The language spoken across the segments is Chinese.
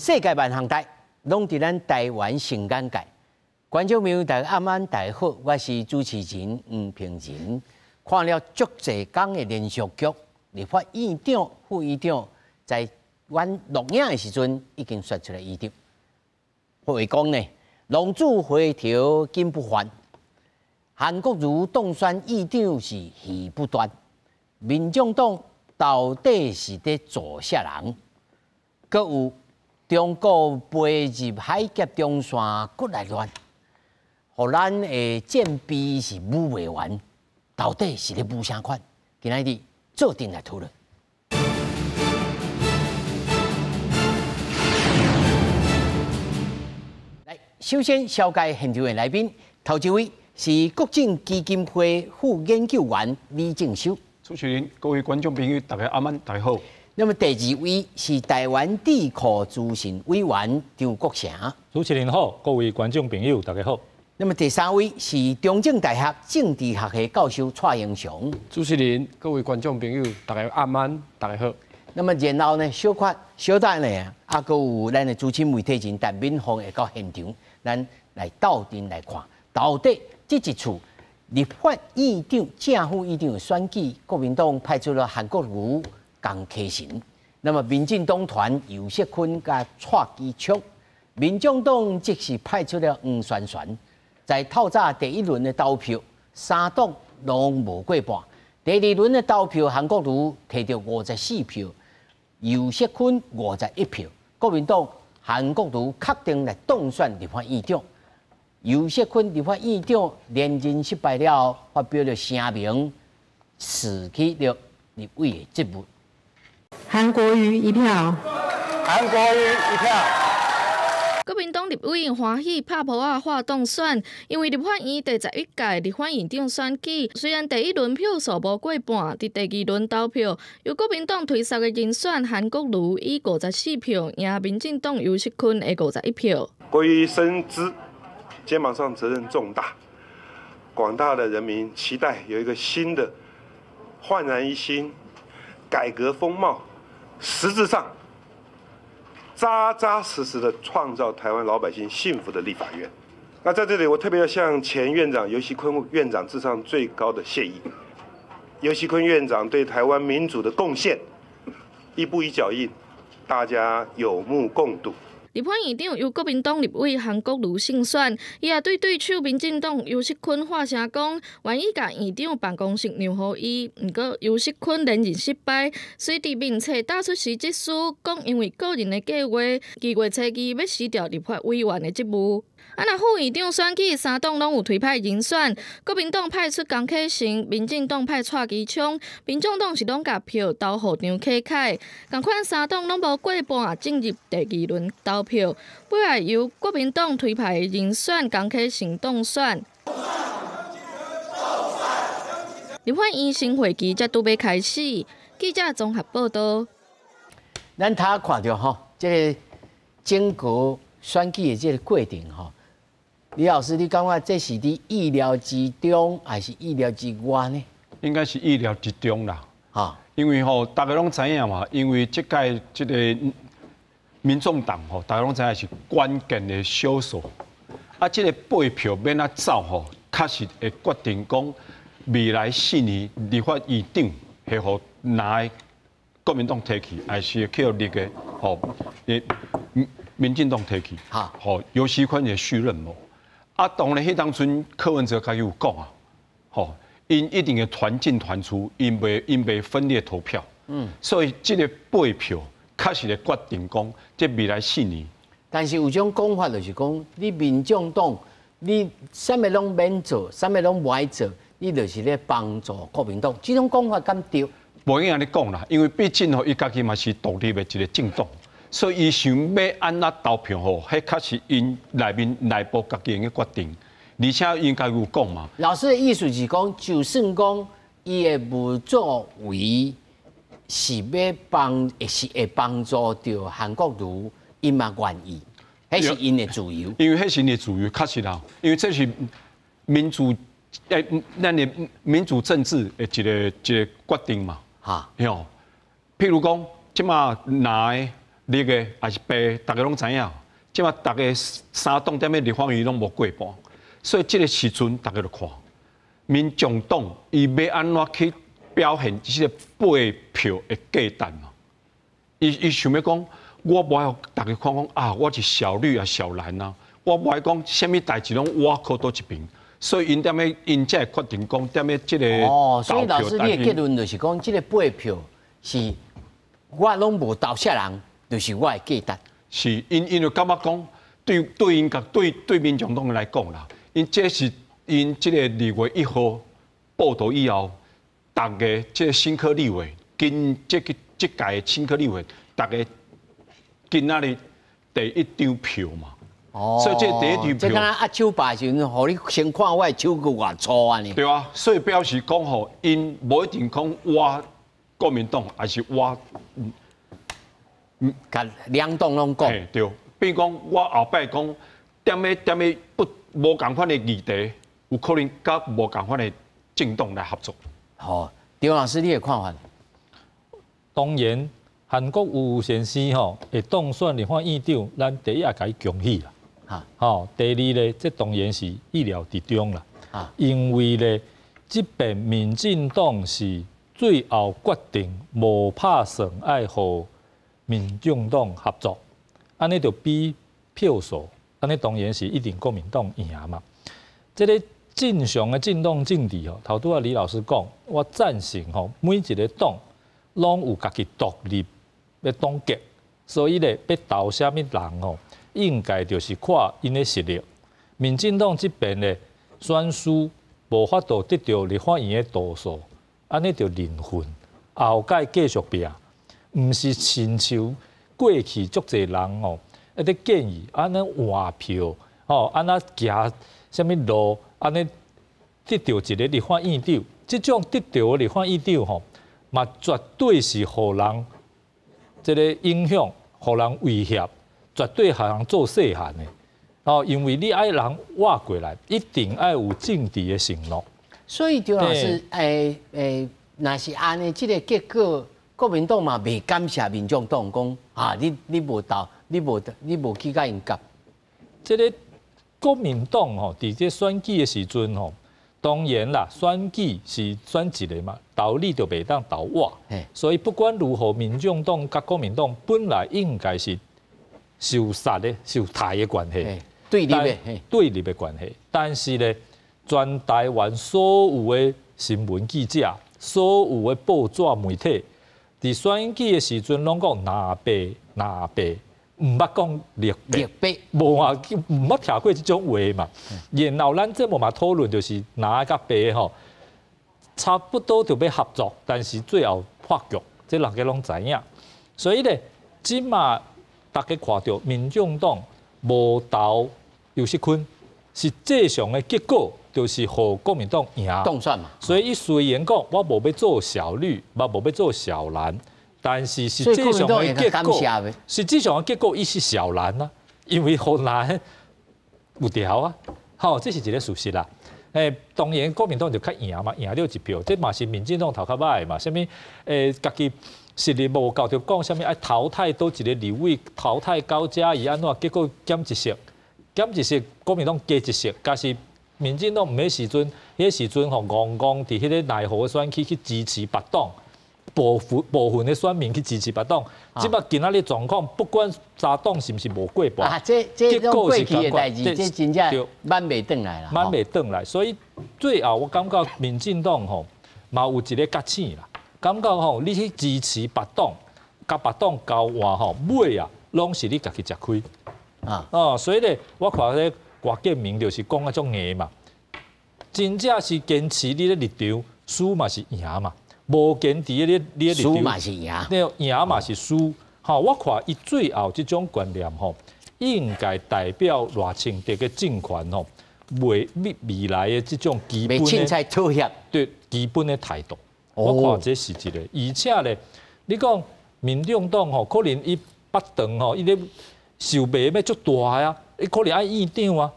世界万项台，拢伫咱台湾新眼界。观众朋友，大家暗安，大家好，我是主持人黄平仁。看了足济天的连续剧，立法院长、副院长在阮录影的时阵已经说出来议长，会讲呢，龙主回头金不还，韩国瑜当选议长是戏不断，民众党到底是在做啥人？阁有中国飞入海峡中线，骨来乱，互咱的战备是武未完，到底是咧武啥款？今仔日做阵来讨论。来，首先紹介現場的來賓，頭一位是國政基金會副研究員李正修。主持人、各位觀眾朋友，大家晚安，大家好。那麼第二位是台灣智庫資深委員張國成。主持人好，各位觀眾朋友，大家好。那麼第三位是中正大學政治學系教授蔡英雄。主持人、各位觀眾朋友，大家晚安，大家好。那麼然後呢，小等呢，還有咱的主持媒體人陳敏鳳會到現場，咱來鬥陣來看，到底這一次立法院長、正副院長的選舉，國民黨派出了韓國瑜、江啟臣，那麼民進黨團游錫堃甲蔡其昌，民眾黨則是派出了黃宣傳。在透早第一輪的投票，三黨攏無過半。第二輪的投票，韓國瑜摕到54票，游錫堃51票。國民黨韓國瑜確定來當選立法院長。游錫堃立法院長連任失敗了，發表了聲明，辭去了立委的職務。韓國瑜1票。韓國瑜1票。國民黨立委歡喜拍鋪仔發當選，因為立法院第11屆立法院長選舉，雖然第一輪票數無過半，佇第二輪投票，由國民黨推出的人選韓國瑜以54票贏民進黨游錫堃的51票。國瑜深知肩膀上責任重大，廣大的人民期待有一個新的煥然一新、改革風貌，實質上扎扎實實的創造台灣老百姓幸福的立法院。那在這裡，我特別要向前院長游錫堃院長致上最高的謝意。游錫堃院長對台灣民主的貢獻，一步一腳印，大家有目共睹。立法院長由國民黨立委韓國瑜勝選，伊也對手民進黨游錫堃發聲講，願意甲院長辦公室讓予伊。不過游錫堃連任失敗，隨佇面冊打出辭職書，講因為個人的計劃，2月初2要辭掉立法委員的職務。若副院長選舉，三黨攏有推派人選，國民黨派出江啟臣，民進黨派蔡其昌，民眾黨是攏甲票投予張啟楷，共款三黨攏無過半進入第二輪投票，尾來由國民黨推派人選江啟臣當選。立法院新會期才拄要開始，記者綜合報道。咱睇看到吼，這個整個選舉的這個過程吼。李老師，你感覺這是你意料之中，還是意料之外呢？應該是意料之中啦。哈，因為吼，大家攏知影嘛，因為這屆這個民眾黨吼，大家攏知影是關鍵的少數。啊，這個背票要哪走吼，確實會決定講未來4年立法院長係互哪個國民黨提起，還是去那個吼民進黨提起。哈，吼游錫堃的續任無。啊，當然，迄當陣柯文哲家己有講啊，吼，因一定會團進團出，因袂分裂投票。所以這個背票確實會決定講，這未來4年。但是有種講法就是講，你民眾黨，你啥物攏免做，啥物攏唔愛做，你就是咧幫助國民黨。這種講法敢對？無影你講啦，因為畢竟吼，伊家己嘛是獨立的一個政黨。所以，伊想要安怎投票吼，迄確實因內部家己嘅決定，而且應該有講嘛。老師嘅意思是講，就算講伊嘅無作為是要幫助到韓國瑜，伊嘛願意，迄是因嘅自由。因為迄是因嘅自由，確實啦。因為這是民主咱嘅民主政治嘅一個決定嘛。哈，喲，譬如講，即馬拿绿的还是白的，大家拢知影。即马大家3党点的立法院拢无过半，所以这个时阵大家就看，民众党伊要安怎去表现这个8票的价值嘛？伊想要讲，我无要大家看讲啊，我是小绿啊、小蓝啊，我无爱讲什么代志拢我靠倒一边。所以因踮咧，因才会决定讲踮咧即个所以老师你的结论就是讲，即个8票是我拢无投下人，就是我的价值。是因就感觉讲，对因甲对民众党来讲啦，因这是因即个2月1号报道以后，大家即个新科立委跟即届新科立委，大家今仔日第1张票嘛。所以这第1张票，这敢若握手牌时阵，互你先看我的手个偌粗安尼。对啊，所以表示讲吼，因无一定讲我国民党，还是我甲两党拢讲。对，比如讲我后摆讲点咧不无共款的议题，有可能甲无共款的政党来合作。好，张老师你的看法？当然，韩国瑜先生吼会当选立法院长，咱第一也甲伊恭喜啦。第二咧，这当然是意料之中啦。因为咧，即边民进党是最后决定无拍算爱和民众党合作，安尼就比票数，安尼当然是一定国民党赢嘛。这个正常的政党政治吼，头拄啊李老师讲，我赞成吼每一个党拢有家己独立的党格，所以咧要投啥物人吼。应该就是看因的实力。民进党这边的选书无法度得到立法院的多数，安尼就零分。后届继续拼，唔是亲像过去足侪人哦，一啲建议安尼换票哦，安那行什么路，安尼得到一个立法院长，这种得到的立法院长吼，嘛绝对是互人这个影响，互人威胁。绝对互人做细汉的，哦，因为你爱人挖过来，一定爱有政治的承诺。所以张老师，若是安尼，这个结果，国民党嘛未感谢民众党，讲啊，你无投，你无去甲因夹。这个国民党吼，伫这选举的时阵吼，当然啦，选举是选一个嘛，投你就袂当投我。所以不管如何，民众党甲国民党本来应该是。受杀的、受台的关系，对立的关系。但是咧，全台湾所有的新闻记者、所有的报纸媒体，伫选举的时阵拢讲哪白，唔捌讲绿白，无啊，唔捌听过这种话嘛。然后咱这嘛讨论就是哪甲白吼，差不多就要合作，但是最后破局，这大家拢知影。所以咧，即嘛。大家看到民众党无投游锡堃，实际上的结果就是和国民党赢。当选嘛。所以伊虽然讲我无要做小绿，无要做小蓝，但是实际上的结果，伊是小蓝啊，因为后来有调啊，好，这是一个事实啦。当然国民党就较赢嘛，赢了1票，这嘛是民进党头较歹嘛，啥物家己。实力无够，就讲啥物爱淘汰多一个立委，淘汰高嘉怡安怎？结果减一席，国民党加一席，假是民进党毋迄时阵，迄时阵吼戆戆伫迄个内湖的选区去支持别党，部分的选民去支持别党。即摆今仔日状况，不管三党是毋是无过半，结果过去的代志，这真正挽袂转来啦，挽袂转来。所以最后我感觉民进党吼，嘛有一个觉醒啦。感觉吼，你去支持别党，甲别党交换吼，尾啊，拢是你家己吃亏所以咧，我看咧郭建明就是讲迄种嘢嘛，真正是坚持你的立场，输嘛是赢嘛，无坚持你的立场，输嘛是赢，赢嘛是输。吼，我看伊最后这种观念吼，应该代表赖清德嘅政权吼，未来的这种基本的妥协，对基本的态度。我看这是一个，而且咧，你讲民众党吼，可能伊北塘吼，伊咧受病要足大啊，伊可能爱院长啊。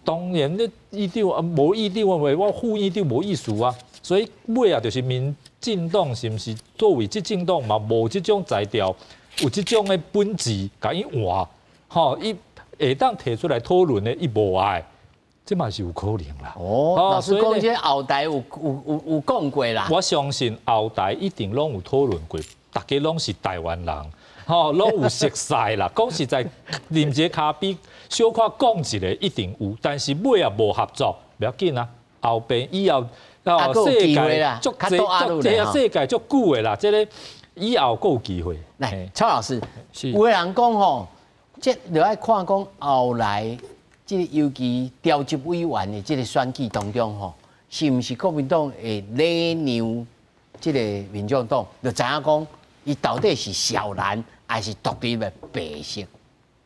当然咧，院长啊，无院长我副院长无意思啊。所以尾啊，就是民进党是毋是作为执政党嘛，无这种才调，有这种的本质，甲伊换，吼，伊会当提出来讨论的，伊无爱，这嘛是有可能啦。哦，老师讲这后台有讲过啦。我相信后台一定拢有讨论过，大家拢是台湾人，吼，拢有熟悉啦。讲实在，啉一个咖啡，小可讲一个一定有，但是尾也无合作，不要紧啊。后边以后，世界足世界足久的啦，这个以后够有机会。来，曹老师，有个人讲吼，这就爱看讲后来，这个尤其调集委员的这个选举当中吼，是毋是国民党会礼让这个民众党？就知影讲，伊到底是小蓝还是独立的白色？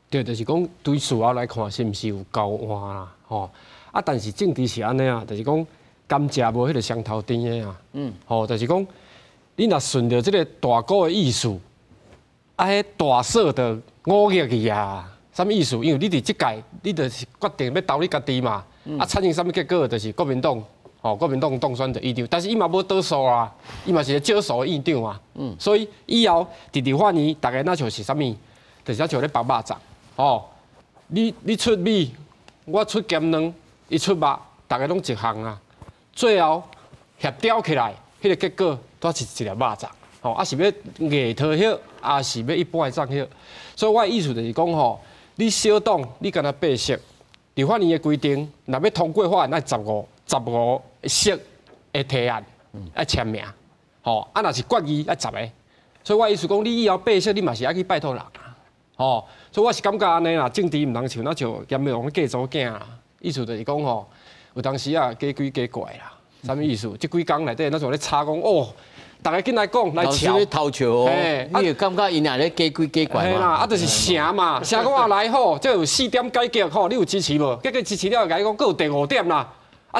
对，就是讲对事后来看，是毋是有交换啦？吼。啊，但是政治是安尼啊，就是讲甘蔗无迄个双头甜的啊。吼，就是讲你若顺着即个大哥的意思，啊，迄大嫂的误入去啊，啥物意思？因为你伫即届，你就是决定要投你家己嘛。啊，产生啥物结果？就是国民党，国民党当选的议长，但是伊嘛无倒数啊，伊嘛是个少数的议长啊。所以以后伫法院，大家那像是啥物？就是像咧绑肉粽。你出米，我出咸卵。伊出肉，大家拢一项啊，最后协调起来，迄个结果都是一粒肉粽，啊是要硬套票，啊是要一般的账票。所以我的意思就是讲你小党你敢若8席，立法院的规定，若要通过法案，爱15席的提案，爱签名，啊若是决议爱10个。所以我的意思讲，你以后8席，你嘛是爱去拜托人啊，所以我是感觉安尼啦，政治毋通像严美龙嫁祖囝啦。意思就是讲有当时啊，假鬼假怪啦，啥物意思？即几工内底那种咧查讲大家进来讲来吵，咧偷笑哦，你会感觉因也咧假鬼假怪嘛？啦，啊，就是城嘛，城讲啊来好，这有4点改革你有支持无？结果支持了，甲伊讲，佫有第5点啦。啊，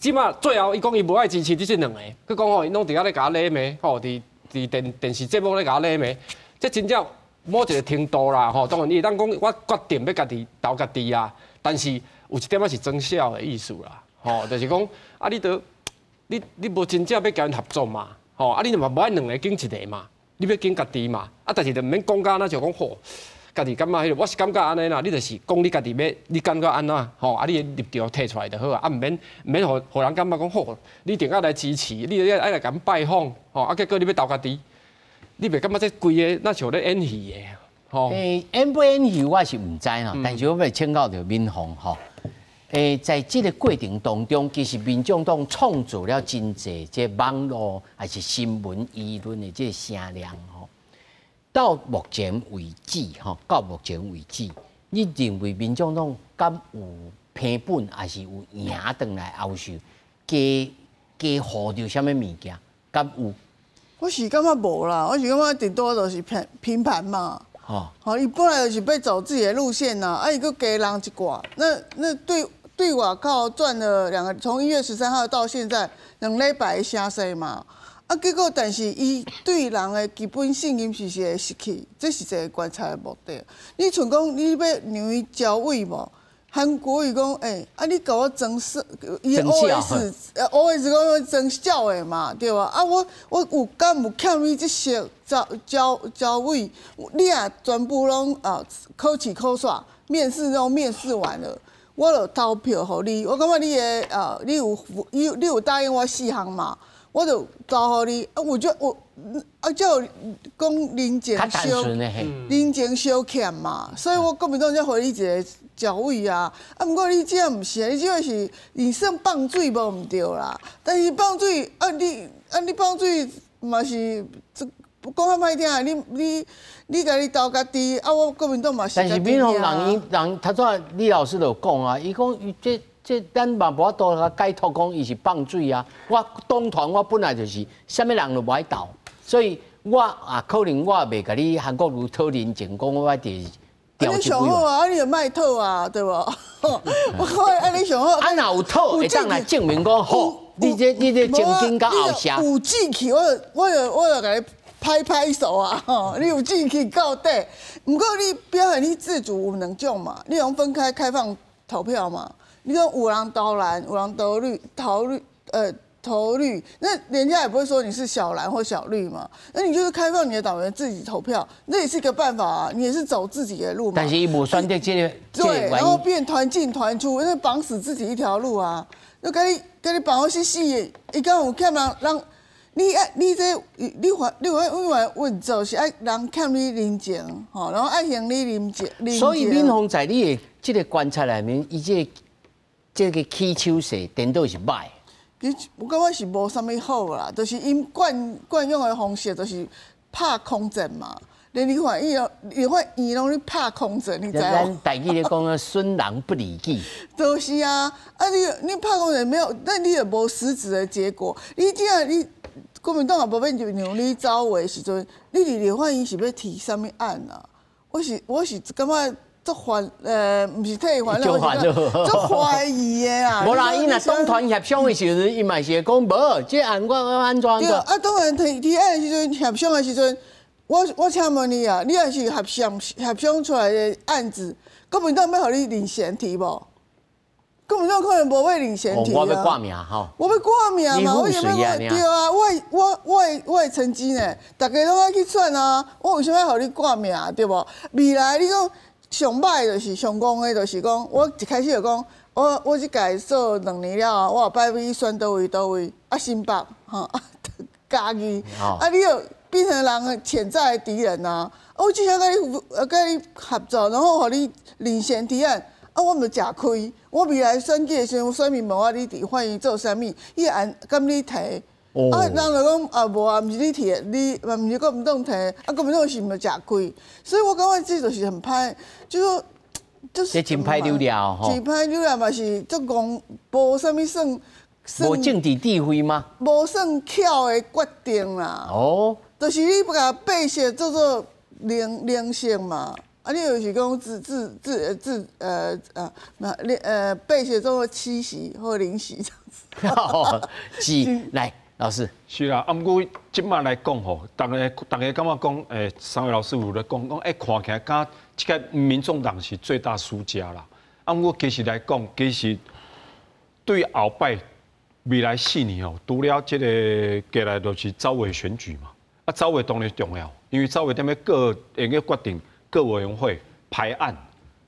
即马最后伊讲伊无爱支持这2个，佮讲伊拢伫遐咧甲我勒骂，伫电视节目咧甲我勒骂，这真正某一个程度啦，当然伊当讲我决定要家己投家己啊，但是。有一点仔是增效的意思啦，就是讲啊，你无真正要甲因合作嘛，啊，你嘛无爱2个拣1个嘛，你要拣家己嘛，啊，但是就毋免讲甲那就讲家己感觉迄个，我是感觉安尼啦，你就是讲你家己要，你感觉安怎，啊，你的立场提出来就好啊，毋免互人感觉讲你定下来支持，你爱来甲阮拜访，啊，结果你要投家己，你袂感觉这规个那像咧演戏的。演不演戏我是毋知啦，但是我要请教着民宏在这个过程当中，其实民众党创造了真济这网络还是新闻舆论的这个声量到目前为止你认为民众党敢有赔本，还是有赢回来后续加护着什么物件？敢有？我是感觉无啦，我是感觉顶多就是平盘嘛。伊本来就是要走自己的路线呐，伊佫加人一寡，那对外靠赚了2个，从1月13号到现在2礼拜的声势嘛，结果但是伊对人的基本信任是会失去，这是一个观察的目的。你像讲你要让伊交委无？韩国瑜讲，你甲我增设，伊 OS 讲增效的嘛，对吧？我有敢有欠你这些交委，你也全部拢考试考煞，面试拢面试完了，我就投票互你。我感觉你的你有答应我4项嘛，我就投互你。我才有讲人情小欠嘛，所以我国民党才回你一个。交委啊，不过你这毋是，你这个是你算放水无毋对啦。但是放水你放水嘛是讲较歹听，你家己投家己，我国民党嘛是。但是民宏人他说李老师就讲啊，伊讲这咱嘛无法度甲解脱讲伊是放水啊。我党团我本来就是啥物人都无爱投，所以我可能我袂甲你韩国瑜讨论前讲我伫。你上好啊，你就卖套啊，对无？我看你上好。哪有套会当来证明讲好？你这前景甲后下。有志气，我就甲你拍手啊！你有志气到底。不过你表现你自主有2种嘛，你用开放投票嘛。你讲有人投蓝，有人投绿，投绿，那人家也不会说你是小蓝或小绿嘛，那你就是开放你的党员自己投票，那也是一个办法啊，你也是走自己的路嘛。但是伊无选择这个，对，然后变团进团出，那绑死自己一条路啊，那给你绑好死死的，伊讲有欠人，你这你问就是爱人欠你人情，吼，然后爱还你人情。所以敏宏在你的这个观察里面，伊这个起手势颠倒是歹。我感觉是无啥物好啦，就是因惯用的方式，就是拍空战嘛。连你看伊拢咧拍空战，你知道？咱台语咧讲啊，损人不利己。就是啊，你拍空战没有，但你也无实质的结果。你既然国民党也无要让你走的时阵，你立法院是要提啥物案啊？我是感觉。足烦，唔是替烦恼，足怀疑的啦。无啦，伊若党团协商的时阵，伊嘛是会讲无，这案我安怎？对啊，当然提案的时阵，协商的时阵，我请问你啊，你若是协商出来的案子，国民党要互你领衔提无？国民党可能无要领衔提啊。我要挂名吼。我要挂名嘛，为什么要对啊，我的成绩呢，大家拢爱去选啊，我为什么要互你挂名对无？未来你讲。上歹就是上讲的，就是讲，我一开始就讲，我即届做2年了，我后摆要去选倒位，啊新北哈，嘉义，啊你就变成人的潜在的敌人啊！我只想跟你合作，然后互你领衔提案，啊我咪食亏，我未来选举的时候，选民问我你伫欢迎做啥物，伊按敢你提。啊，人就讲啊，无啊，毋是你提的，你嘛毋是国民党提的，啊，国民党是毋是食亏？所以我感觉这就是很歹，就说这真歹流了吼，真歹流了嘛是足讲无啥物算，无政治智慧吗？无算巧的决定啦。哦，就是你不甲白色做零性嘛，啊，你就是讲白色做七席或零席这样子。是来。老师是啦，毋过即摆来讲吼，大家感觉讲，3位老师有咧讲，看起来敢即个民众党是最大输家啦。毋过其实来讲，其实对后摆未来4年哦，除了即个过来就是走委选举嘛，啊走委当然重要，因为走委踮咧会个决定各委员会排案，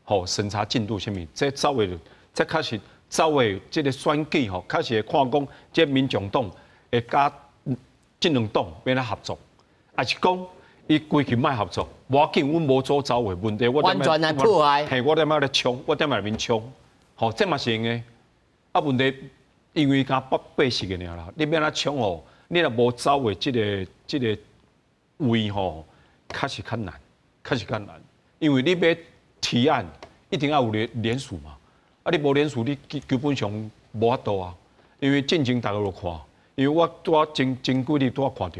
吼审查进度啥物，这走委这确实走委即个选举吼，确实会看讲即民众党。会甲这2党要来合作，还是讲伊规矩卖合作，无要紧，阮无做走的问题，我完全来破坏，嘿，我踮遐来冲，我踮遐内面冲，吼，这嘛是用的。啊，问题因为敢80个尔啦，你要来冲哦，你若无走的这个位吼，确实较难，因为你要提案一定要有联署嘛，啊，你无联署，你基本上无法度啊，因为进前大家都看。因为我前几日拄看到，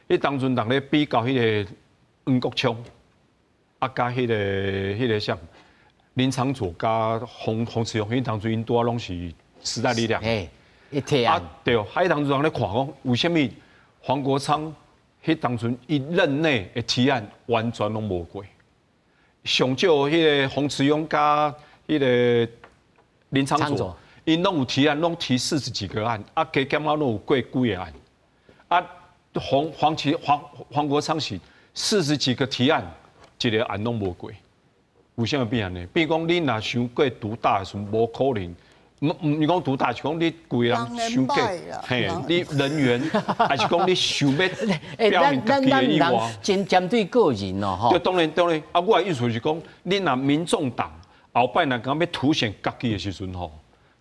迄当阵人咧比较迄个黄国昌，啊加迄个啥林昶佐加洪慈庸，迄当阵因拄拢是时代力量。一提案。对，迄当阵人咧看讲，为什么黄国昌迄当阵伊任内的提案完全拢无过？上少迄个洪慈庸加迄个林昶佐。因拢有提案，拢提40几个案，啊，加减啊拢有过几个案，啊，黄国昌是40几个提案，一个案拢无过，为什么变安尼？比如讲，你若想过独大的时候，无可能。唔是讲独大，是讲你规人想过，嘿，你人员，还是讲你想要表现家己的意愿？针对个人哦，吼。对，当然，啊，我的意思是讲，你若民众党后摆若讲要凸显家己的时阵吼。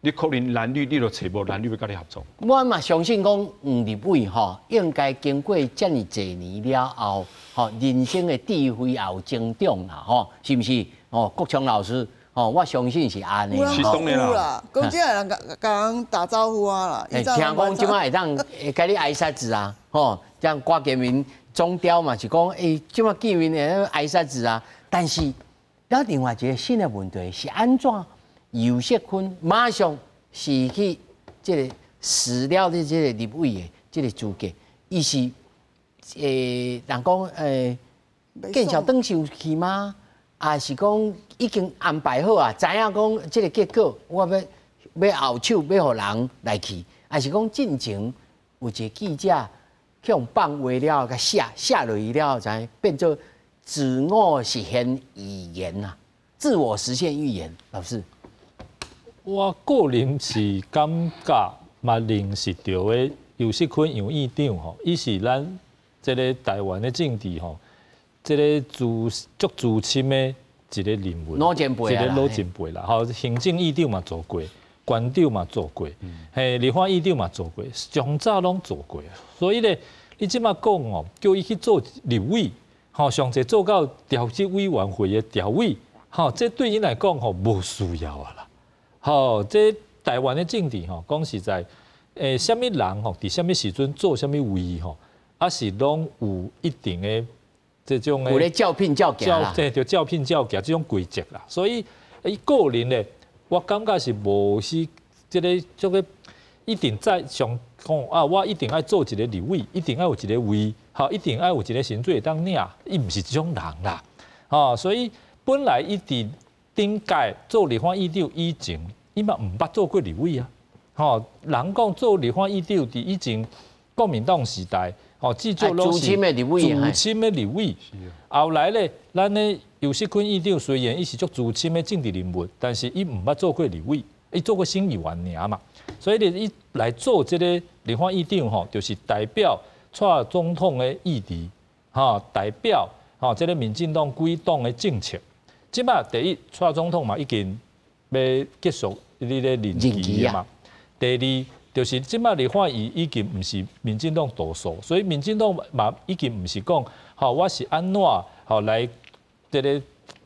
你可能蓝绿，你就找无蓝绿要跟你合作。我嘛相信讲，立委吼，应该经过这么多年了后，吼人生的智慧也有增长啦，吼，是不是？哦，国强老师，哦，我相信是安尼。是当然啦。讲即个人甲人打招呼啊啦。听讲即摆会当会甲你挨杀子啊，吼，像郭建民总调嘛是讲，即摆见面会挨杀子啊，但是有另外一个新的问题是安怎？游锡堃马上是去这个辞了的这个立委的这个资格，伊是人讲建校登上去吗？还是讲已经安排好啊？知影讲这个结果，我要要后手要互人来去，还是讲进前有一个记者向放话了，甲写落去了，才变做自我实现预言啊，自我实现预言。老师，我个人是感觉嘛认识到的尤锡坤杨院长吼，伊是咱这个台湾的政治吼，这个足资深的一个人物，老前辈一个老前辈啦。吼，行政院长嘛做过，县长嘛做过，立法院长嘛做过，上早拢做过。所以咧，你即马讲哦，叫伊去做立委，吼，上侪做到调解委员会的调委，吼，这对伊来讲吼无需要啊啦。吼，这台湾的政治吼，讲实在，什么人吼，伫什么时阵做什么位吼，啊是拢有一定的这种的。有咧照聘照行啦。对，就照聘照行这种规则啦。所以，伊个人咧，我感觉是无是这个一定在上讲啊，我一定爱做一个立委，一定要有一个位，吼，一定要有一个薪水当领，伊毋是这种人啦。吼，所以本来伊伫顶届做立法院长以前，伊嘛毋捌做过立委啊。吼，人讲做立法院长伫以前国民党时代，吼，至少拢是资深的立委，资深的立委。后来咧，咱的尤锡坤院长虽然伊是足资深的政治人物，但是伊毋捌做过立委，伊做过省议员尔嘛。所以咧，伊来做这个立法院长吼，就是代表蔡总统的意志，吼，代表吼这个民进党几党的政策。即摆第一，蔡总统嘛已经要结束你的任期嘛。第二，就是即摆立法院已经毋是民进党多数，所以民进党嘛已经毋是讲，吼我是安怎吼来这个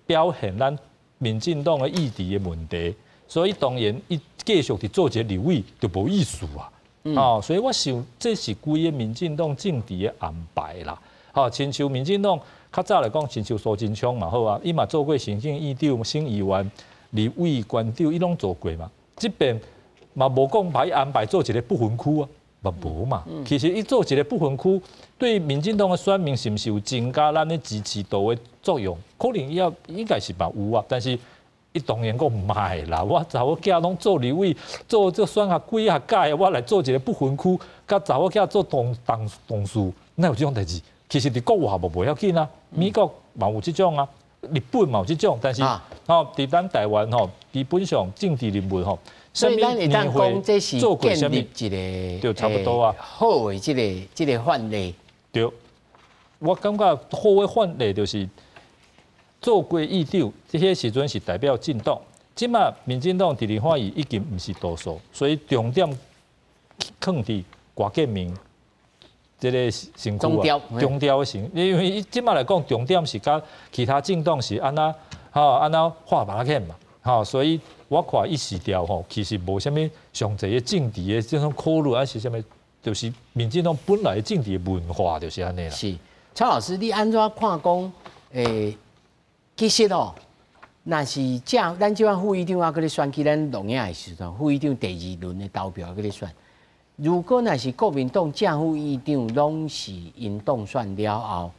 表现咱民进党的意志的问题，所以当然伊继续伫做一个立委就无意思啊。哦，所以我想这是规个民进党政治的安排啦。吼，亲像民进党较早来讲，亲像苏贞昌嘛好啊，伊嘛做过行政院长、省议员、立委、县长，伊拢做过嘛。即边嘛无讲把伊安排做一个不分区啊，嘛无嘛。其实伊做一个不分区，对民进党的选民是毋是有增加咱的支持度的作用？可能应该是嘛有啊，但是伊当然讲唔系啦。我查某囝拢做立委，做这选下几下届，我来做一个不分区，甲查某囝做同事，哪有这种代志？其实伫国外无要紧啊，美国嘛有这种啊，日本嘛有这种，但是吼，伫咱台湾吼，基本上政治人物吼。所以咱会当讲，这是建立一个就差不多啊，好的这个范例。对，我感觉好的范例就是做过议长，这些时阵是代表进党。即马民进党伫立法院已经毋是多数，所以重点放伫郭建明这个身躯啊，中调型。因为即马来讲，重点是甲其他政党是安那画马圈嘛，吼，所以。我看伊时调吼，其实无啥物上侪的政治的这种考虑，还是啥物，就是民进党本来的政治文化就是安尼啦。是，蔡老师，你安怎看讲？其实哦，若是咱即款副议长啊，搁咧选举咱录影的时阵，副议长第二轮的投票搁咧选。如果若是国民党正副议长拢是因当选了后，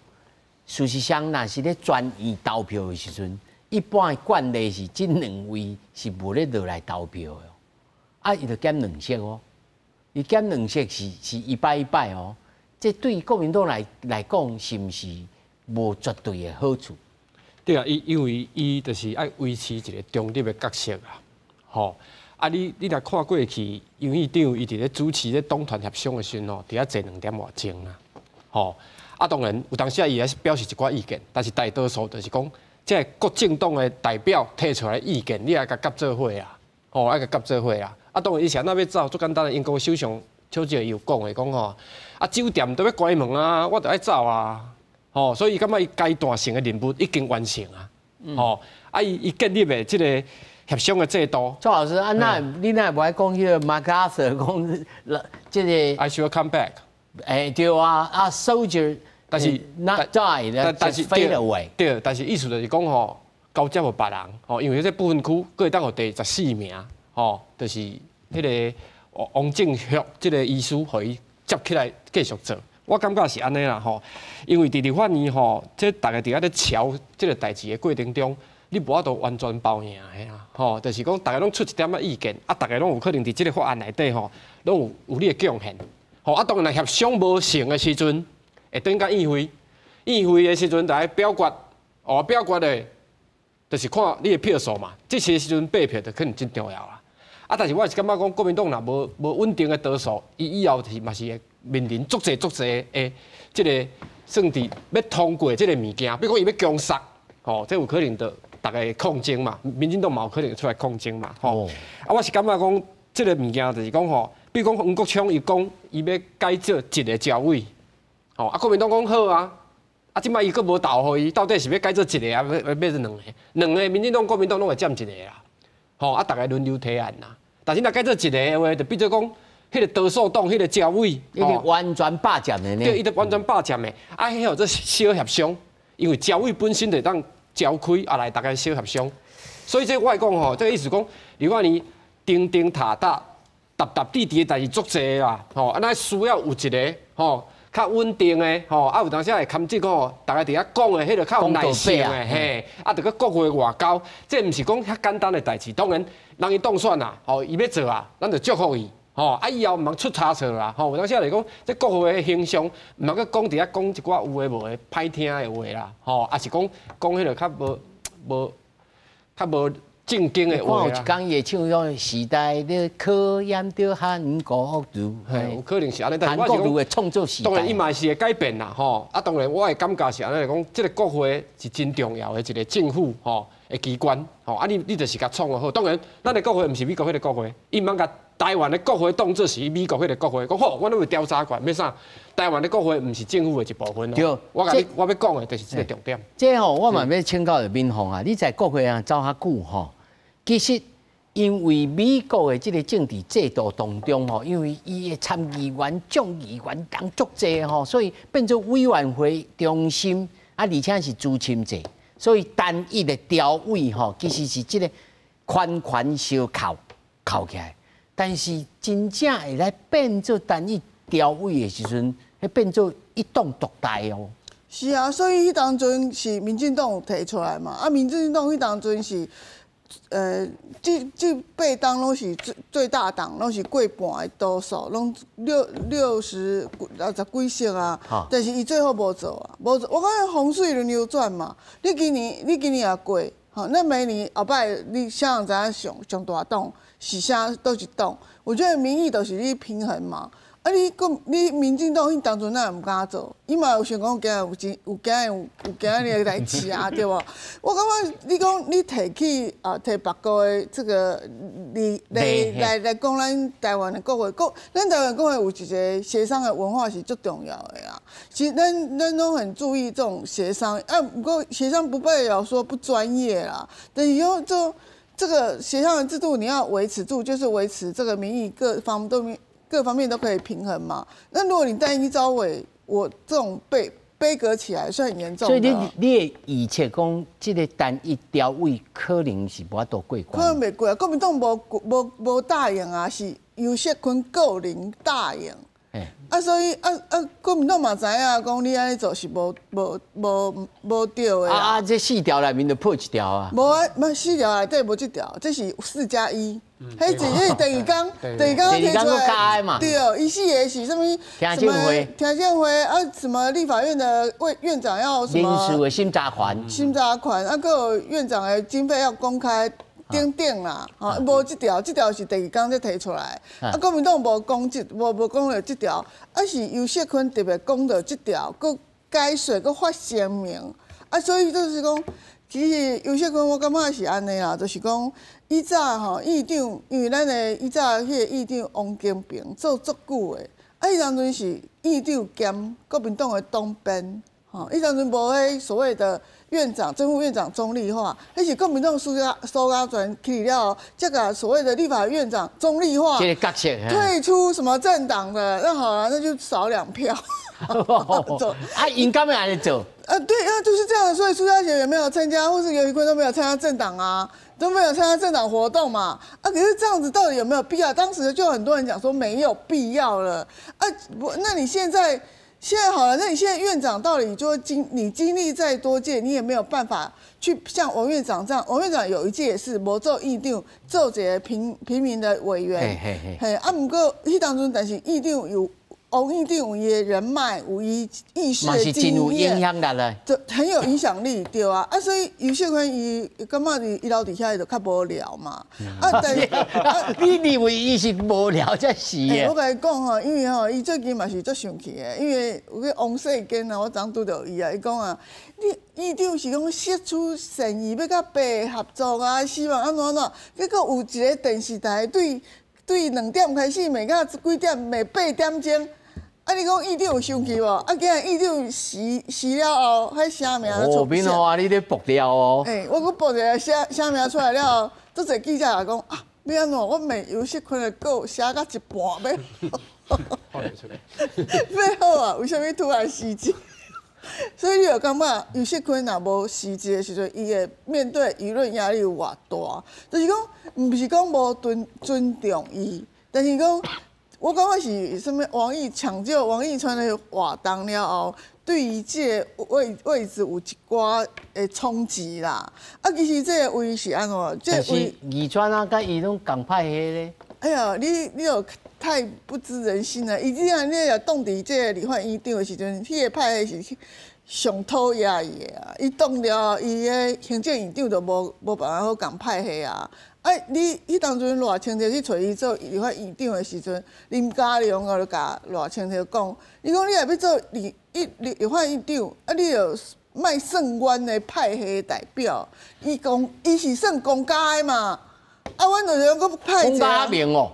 事实上若是咧专议投票的时阵。一般的惯例是，这两位是无咧落来投票的，啊，伊就减2席哦，伊减2席是100哦，这对国民党来讲是毋是无绝对的好处？对啊，因为伊就是爱维持一个中立的角色啦，吼，啊，你来看过去，杨院长伊伫咧主持咧党团协商的时阵吼，伫遐坐2点外钟啦，吼，啊，当然有当时伊也是表示一寡意见，但是大多数就是讲。即各政党的代表提出来意见，你爱甲夹做伙啊，吼，爱甲夹做伙啊。啊，当然以前那要走，最简单的，英国首相丘吉尔有讲的，讲吼，啊，酒店都要关门啊，我就爱走啊，吼，所以感觉伊阶段性的任务已经完成啊，吼，啊，伊建立的即个协商的制度。周老师，啊，你那无爱讲迄个马卡瑟讲，即个 I should come back。对啊，啊 ，soldier。但是 not die， 但是 fade away。对，但是意思就是讲吼，交接互别人吼，因为这部分区各会当互第14名吼，就是迄个王正旭这个医师，互伊接起来继续做。我感觉是安尼啦吼，因为伫立法院吼，这大家伫遐咧瞧这个代志的过程中，你无法度完全包赢的啦，吼，就是讲大家拢出一点仔意见，啊，大家拢有可能伫即个法案内底吼，拢有你的贡献，吼，啊，当然协商无成的时阵，会等甲议会，议会的时阵来表决，哦，表决的，就是看你的票数嘛，这些时阵罢票就可能真重要啦。啊，但是我是感觉讲国民党若无稳定的多数，伊以后是嘛是会面临足侪的即个算是要通过即个物件，比如讲伊要强杀，吼，这有可能的。大家抗争嘛，民进党嘛有可能出来抗争嘛，吼。啊，我是感觉讲，这个物件就是讲吼，比如讲黄国昌伊讲，伊要改造一个教委，吼，啊，国民党讲好啊，啊，即摆伊佫无投互伊，到底是要改造一个啊，要两个？两个民进党、国民党拢会占一个啦，吼，啊，大家轮流提案啦。但是若改造一个的话，就比做讲，迄个多数党迄个教委，伊个完全霸占的呢。对，伊就完全霸占的，啊，迄个做小协商，因为教委本身就当。召开啊来大家小协商，所以这我来讲吼，这个意思讲，如果你钉钉塔塔、踏踏地地的代志足济啦，吼，啊那需要有一个吼较稳定的吼，啊有当时会堪即个大家伫遐讲的迄个较有耐性的嘿，啊这个国会外交，这毋是讲遐简单的代志，当然人伊当选啦，吼伊要做啊，咱就祝福伊。吼，啊以后毋通出差错啦，吼，有当时来讲，这国会的形象，毋通去讲伫遐讲一寡有诶无诶歹听的话啦，吼，啊是讲迄个较无正经的话啦。有一讲伊会唱种时代的考验着韩国路，有可能是安尼，但是我是讲会创作时代。当然伊嘛是会改变啦，吼，啊当然我的感觉是安尼来讲，这个国会是真重要的一个政府吼的机关，吼，啊你就是甲创好，当然咱的国会毋是美国迄个国会，伊毋通甲。台湾的国会当作是美国迄个国会，讲好，我拢会调查权，要啥？台湾的国会毋是政府的一部分。对，我要讲的就是这个重点。这吼，我嘛要请教民宏啊，你在国会啊走遐久吼，其实因为美国的这个政治制度当中吼，因为伊的参议员、众议员人足济吼，所以变做委员会中心啊，而且是资深制，所以单一的调委吼，其实是这个款相扣起来。但是真正会来变做单一调委的时阵，会变做一党独大哦。是啊，所以迄当阵是民进党提出来嘛，啊，民进党迄当阵是，这八党拢是最大党，拢是过半的多数，拢60几席啊。但是伊最后无做啊，无做。我感觉洪水轮流转嘛，你今年也过，好，那明年后摆你想知影上大党。是啥都是党，我觉得民意都是你平衡嘛。啊，你民进党迄当阵哪会唔敢做？伊嘛有想讲今日来吃啊，对无？我感觉你讲你提起提别个的这个来讲咱台湾的国会，咱台湾国会有一个协商的文化是最重要的啊。其实咱都很注意这种协商，不过协商不代表说不专业啦，但是用这个协商的制度你要维持住，就是维持这个民意各方面都可以平衡嘛。那如果你单一招委，我这种杯葛起来是很严重的。所以你的预测讲，这个单一调委可能是无法度过关。可能袂过啊，国民党无答应啊，是游锡堃个人答应。所以国民党嘛知影讲你安尼做是无对的这4条内面就破1条啊。无4条内底无1条，这是4+1。迄是第二天提出来嘛。对，伊4个是什么？听证会啊，什么立法院的院长要什么？临时的审查权，还有院长的经费要公开。等啦，无这条是第二天才提出来。国民党无讲到这条，是游锡堃特别讲到这条，佮解说，佮发声明。所以就是讲，其实游锡堃我感觉是安尼啦，就是讲以早议长，因为咱的以早迄个议长王金平做足久的，伊当阵是议长兼国民党的党鞭，伊当阵无迄所谓的。正副院长中立化，那是国民党苏家全去了，这个所谓的立法院长中立化，退出什么政党的，那好了，那就少2票。应该没安尼做。对啊，就是这样。所以苏家全也没有参加，或是游锡堃都没有参加政党啊，都没有参加政党活动嘛。可是这样子到底有没有必要？当时就很多人讲说没有必要了。那你现在现在好了，那你现在院长到底就你经历再多届，你也没有办法去像王院长这样。王院长有一届也是无做议长，做一个平民的委员。嘿，啊，不过迄当中，但是议长有。王议长有伊的人脉，有伊议事的经验，有影响力啦，就很有影响力，对啊。啊，所以尤秀坤伊感觉伊楼底下就较无聊嘛。啊，但是你认为伊是无聊才是的？我甲你讲吼，因为吼，伊最近嘛是足生气的，因为有个王世坚啊，我昨拄到伊啊，伊讲啊，你议长是讲释出善意，要甲爸合作啊，希望安怎，结果有一个电视台对2点开始骂到几点，骂8点钟。啊！你讲议长有生气无？啊！今日议长死了后，迄声名都出。边哦啊！你咧爆料哦。我搁爆一个声名出来了后，足侪记者也讲啊，要安怎？我骂尤锡坤的稿写到一半要。要好啊！为什么突然失职？所以你有感觉尤锡坤若无失职的时阵，伊会面对舆论压力有偌大？就是讲，毋是讲无尊重伊，但是讲。我感觉是什么？抢救王义川的活动了后，对于这个位置有一寡的冲击啦。啊，其实这个位是安怎？但是义川啊，甲伊拢共派系咧。哎呀，你有太不知人心了！伊既然你要动伫这个立法院长的时阵，迄个派系是上讨厌伊的啊！伊动了，伊个行政院长就无办法好共派系啊！你迄当阵赖清德去找伊做立法院长的时阵，林佳龙就甲赖清德讲，你讲你若要做立法院长，啊，你就卖算阮的派系代表，伊是算公家的嘛，啊，阮就讲佮派一个。公家名哦。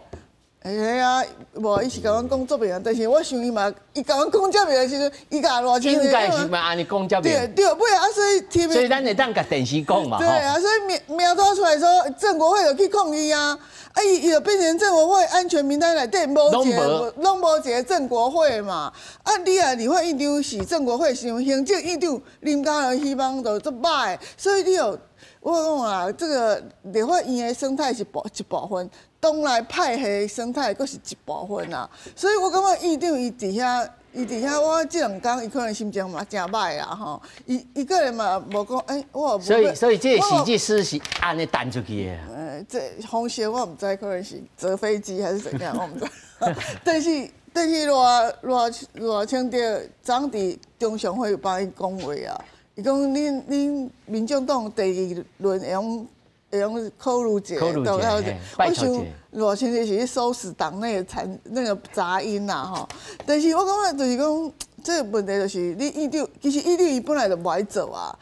哎啊，无，伊是甲阮讲作名，但是我想伊嘛，伊甲阮讲这名的时阵，伊甲赖清德。应该是嘛，安尼讲这名。对，尾啊，所以咱会当甲电视讲嘛。对啊，所以苗头出来说，郑国会就去抗议啊，伊就变成郑国会安全名单内底拢无一个郑国会嘛。啊，你啊，立法院长是郑国会行政院长林佳龙，希望就足歹，所以你有我讲啊，这个立法院的生态是一部分。东来派系生态，佫是一部分啊，所以我感觉议长伊伫遐，我这2天伊可能心情嘛真歹啦吼，伊个人嘛无讲，我所以这个喜剧师是安尼弹出去的。这风险我唔知，可能是折飞机还是怎样，我唔知。但是赖清德昨伫中常会有帮伊讲话啊，伊讲恁民众党第2轮会用考虑者，我想赖清德是去收拾党内的杂音啦吼。但是我感觉就是讲，这个问题就是你议长，其实议长伊本来就不爱做啊，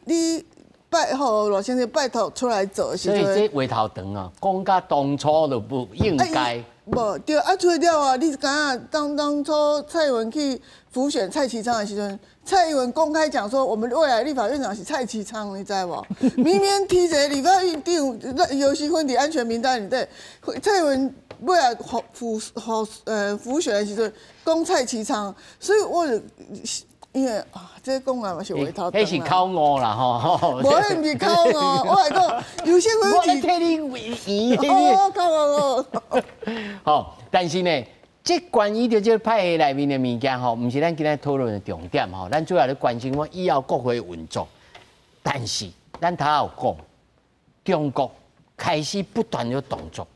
你拜赖清德拜托出来做的时阵，所以这话头长啊，讲甲当初就不应该。无对啊，除了啊，你敢当初蔡英文去辅选蔡其昌的时阵，蔡英文公开讲说，我们未来立法院长是蔡其昌，你知无？明明提一个立法院长，尤其分伫安全名单里底，蔡英文未来辅选的时阵，讲蔡其昌，所以我就。因为这讲啊嘛是回头长啦，迄是考我啦吼，无迄毋是考我，我来讲，有些我来替你圆。考我。好，但是呢，这关于着这派系内面的物件吼，毋是咱今天讨论的重点吼，咱主要咧关心我以后国会运作。但是咱头有讲，中国开始不断有动作，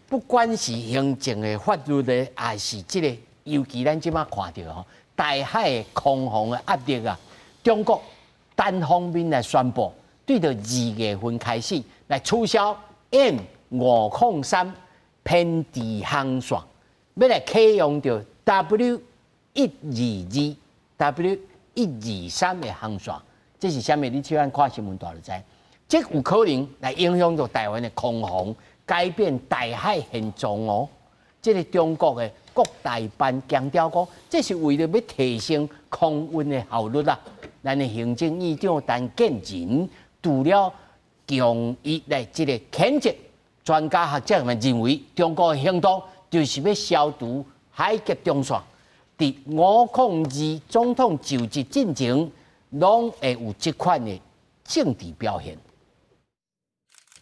不管是行政的、法律的，还是这个，尤其咱即马看到吼。台海的空防的压力啊，中国单方面来宣布，对着2月份开始来取消 M503偏地航线，要来启用着 W122、W123的航线。这是啥物？你去看新闻大就知。这有可能来影响到台湾的空防，改变台海现状哦。这个中国的。国台办强调讲，这是为了要提升空运的效率啦。咱的行政院长陈建仁除了强烈来这个谴责，专家学者们认为中国的行动就是要消除海峡中线。伫502总统就职进程，拢会有这款的政治表现。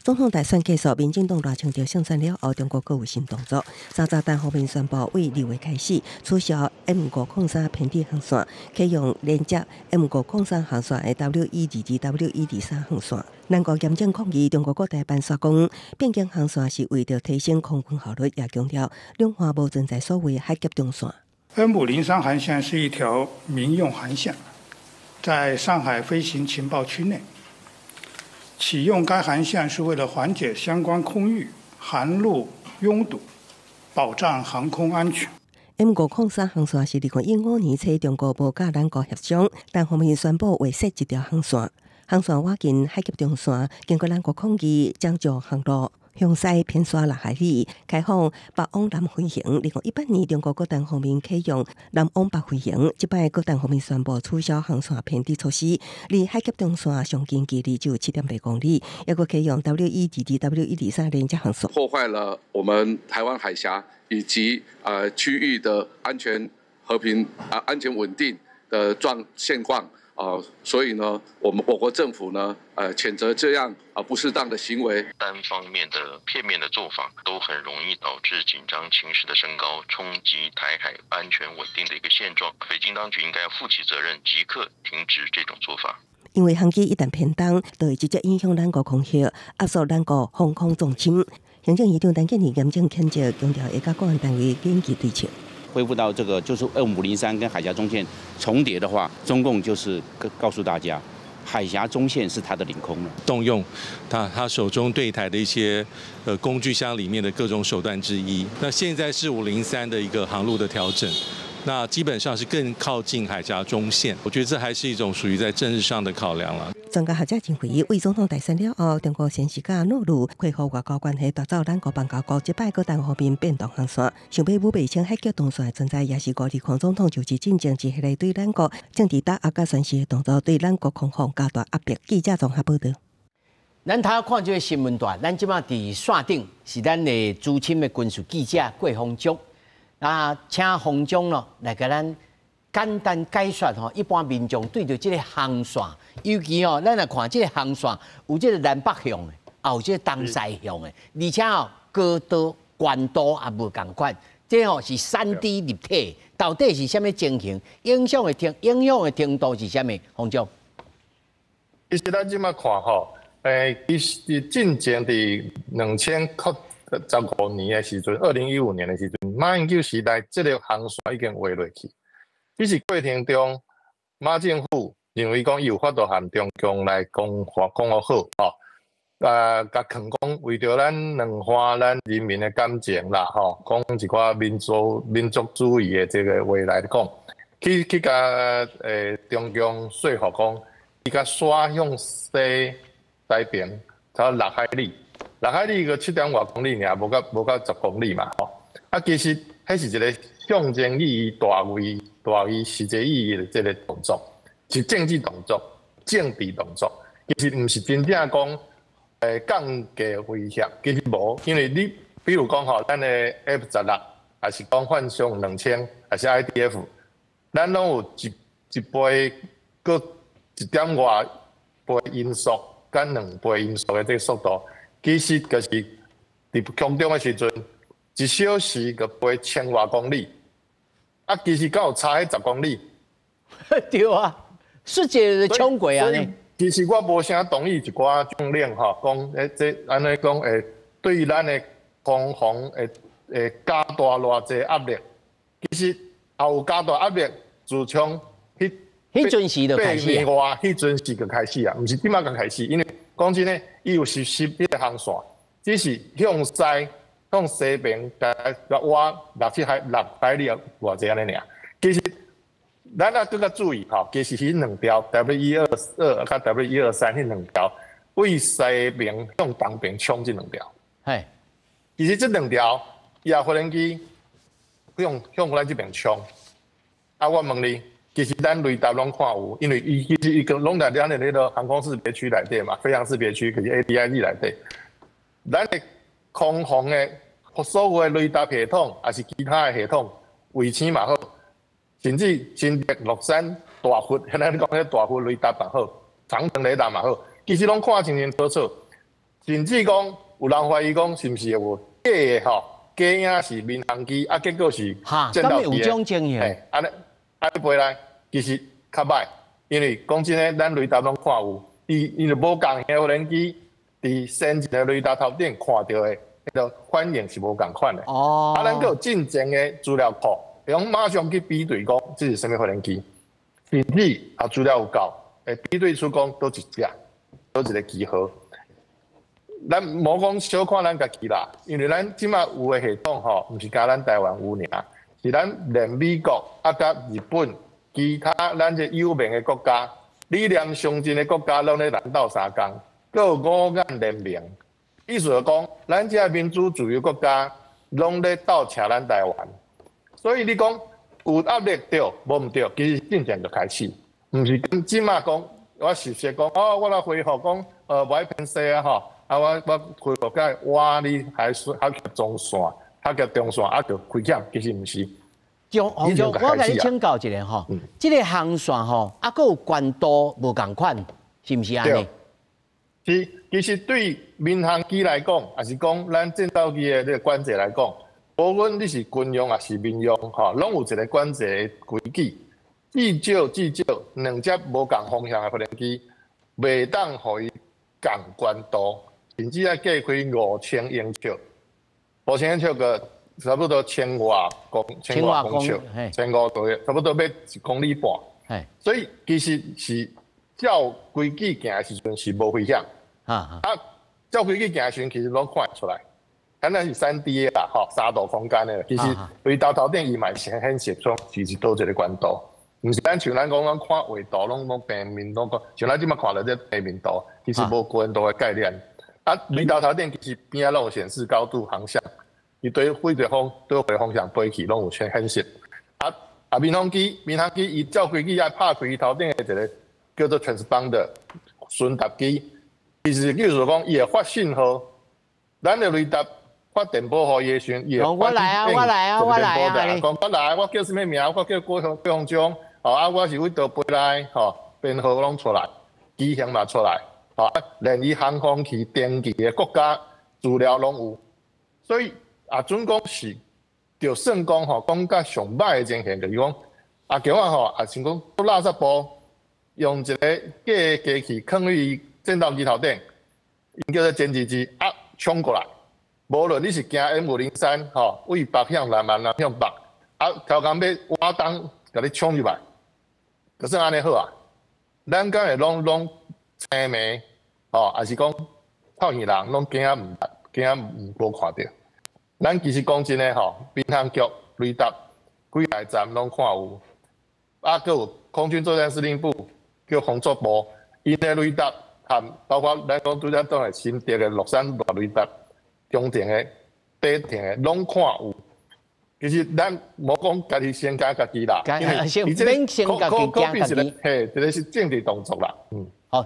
总统大选结束，民进党大清朝胜选了后，中国各有新动作。三炸弹方面宣布，为2月开始取消 M503偏地航线，启用连接 M503航线的 W122、W123航线。南国严正抗议中国各大办说讲，变更航线是为了提升空运效率，也强调两岸无存在所谓海峡中线。M503航线是一条民用航线，在上海飞行情报区内。启用该航线是为了缓解相关空域、航路拥堵，保障航空安全。M503航线是2015年初中国无甲咱国协商，但方面宣布划设一条航线。航线挖进海峡中线，经过咱国抗议，将就航路向西偏沙6海里，开放北往南飞行。2018年，中国各单方面启用南往北飞行，即摆各单方面宣布取消航线偏地措施，离海峡中线上近距离只有7.8公里，也搁启用 W122、W123连接航线，破坏了我们台湾海峡以及区域的安全、和平、安全稳定的现况。所以呢，我国政府呢，谴责这样不适当的行为，单方面的片面的做法，都很容易导致紧张情势的升高，冲击台海安全稳定的一个现状。北京当局应该要负起责任，即刻停止这种做法。因为航机一旦偏东，就会直接影响咱国空域，压缩咱国防空重心。行政院长陈建仁严正谴责，强调会甲公安单位紧急对策。恢复到这个就是M503跟海峡中线重叠的话，中共就是告诉大家，海峡中线是他的领空了，动用他手中对台的一些工具箱里面的各种手段之一。那现在是503的一个航路的调整。那基本上是更靠近海峡中线，我觉得这还是一种属于在政治上的考量了。专家学者认为，为总统大选了后，中国先是甲努力恢复外交关系，打造咱国邦交国，即摆各单方面变动航线，想要武备清海峡中线的存在，也是520总统就是进行一系列对咱国政治打压甲宣示的动作，对咱国空防加大压迫。记者综合报道。咱头看这个新闻段，咱即马伫线顶是咱的资深的军事记者郭宏忠。请洪总咯来给咱简单解说吼，一般民众对着这个航线，尤其吼，咱来看这个航线有这个南北向的，也有这个东西向的，而且吼高度、宽度也无共款，这吼是3D 立体，到底是啥物情形？影响的程度是啥物？洪总，其实咱即马看吼，其实进前伫2015年的时阵，2015年的时阵，马英九时代这个航线已经画落去。只是过程中，马政府认为讲伊有法度和中共来讲好吼，甲劝讲为着咱两岸咱人民的感情啦，吼，讲一寡民族主义的这个话来讲，去甲中共说服讲，伊甲沙向西西边差6海里。6海里个7.多公里尔，无到10公里嘛吼。其实迄是一个象征意义大于实际意义的这个动作，是政治动作、政治动作。其实毋是真正讲降价威胁，其实无，因为你比如讲吼，咱的 F-16，还是讲幻象2000，还是 IDF， 咱拢有一倍搁1.外倍音速，跟2倍音速的这个速度。其实就是伫空中的时阵，1小时个飞1000多公里，其实敢有差迄10公里。对啊，世界的冲轨啊！其实我无啥同意一寡将领吼，讲这安尼讲对咱的空防加大偌济压力。其实也有加大压力，自从迄阵时就开始8年外，迄阵时就开始啊，毋是即马才开始，因为。讲真诶，伊有10个航线，只是向西边甲挖6海里偌济安尼尔。其实咱更较注意吼，其实迄2条 W122甲 W123迄2条，为西边向东边冲这2条。嘿，其实这2条也无人机向咱这边冲。我问你。其实咱雷达拢看有，因为伊个拢在咱的那个航空识别区内底嘛，飞行识别区，就是 ADIZ 内底。咱的空防的所有的雷达系统，也是其他的系统，卫星嘛好，甚至陆山大佛，现在讲迄大佛雷达嘛好，长城雷达嘛好，其实拢看清清楚楚。甚至讲有人怀疑讲是毋是有假的吼，假影是民航机，啊，结果是战斗机的。安尼飞来，其实较歹，因为讲真诶，咱雷达拢看有，伊就无共型无人机，伫先进的雷达头顶看到的，迄个反应是无共款的。哦。啊，咱有进前的资料库，用马上去比对讲这是什么无人机，甚至啊资料有够，会比对出讲倒一只，倒一个机号。咱无讲小看咱家己啦，因为咱即马有诶系统吼，毋是甲咱台湾有尔，是咱连美国啊甲日本，其他咱这友盟诶国家，理念相近诶国家，拢咧南斗三江，各五眼联名。意思就讲，咱这民主自由国家，拢咧斗抢咱台湾。所以你讲有压力对，无毋对，其实进程就开始，毋是跟即马讲，我实说讲，哦，我来回复讲，无爱偏西啊吼。啊！我恢复个哇！你还是还叫中线，还叫中线，啊叫开欠，其实毋是。洪总，我甲你请教一下吼，即个航线吼，啊，佫有关度无共款，是毋是安尼？其实对民航机来讲，还是讲咱战斗机的这个管制来讲，无论你是军用还是民用，吼，拢有一个管制的规矩。至少两只无共方向的无人机，袂当互伊共关度。甚至要架开5000英尺，5000英尺个差不多千外公尺，1500多，差不多要1公里半。所以其实是照规矩行的时阵是无危险。照规矩行的时阵其实拢看得出来，咱那是3D 的啦，吼，3度空间的，其实雷达头顶伊嘛是显示出其实倒一个关度，毋是咱像咱讲看纬度拢平面拢讲，像咱即马看到这平面图，其实无关度的概念。啊，雷达头顶其实边仔拢有显示高度、航向，伊对飞对方向飞去拢有全显示。民航机伊照规矩爱拍开伊头顶的一个叫做 transponder 顺达机，其实就是讲伊会发信号，咱的雷达发电波互伊的时阵，伊会我来啊！讲我来，我叫什么名？我叫郭鸿忠，我是为倒飞来，编号拢出来，机型嘛出来。连伊航空器登记的国家资料拢有，所以准讲是就算讲讲甲上歹的情形，就是讲叫我像讲做垃圾部用一个假机器放去战斗机头顶，因叫做歼击机冲过来，无论你是行 M503为北向南，南向北，超工要挖东甲你冲入来，就算安尼好啊，咱敢会拢。青眉，还是讲透耳人拢惊无看到。咱其实讲真诶民航局、雷达几个站拢看有，佫有空军作战司令部叫空作部，因诶雷达含包括咱讲拄则当来新竹诶乐山大雷达、中庭诶、底庭诶，拢看有。其实咱无讲家己先加家己啦，因为先家己加家己，嘿，这个是政治动作啦，好，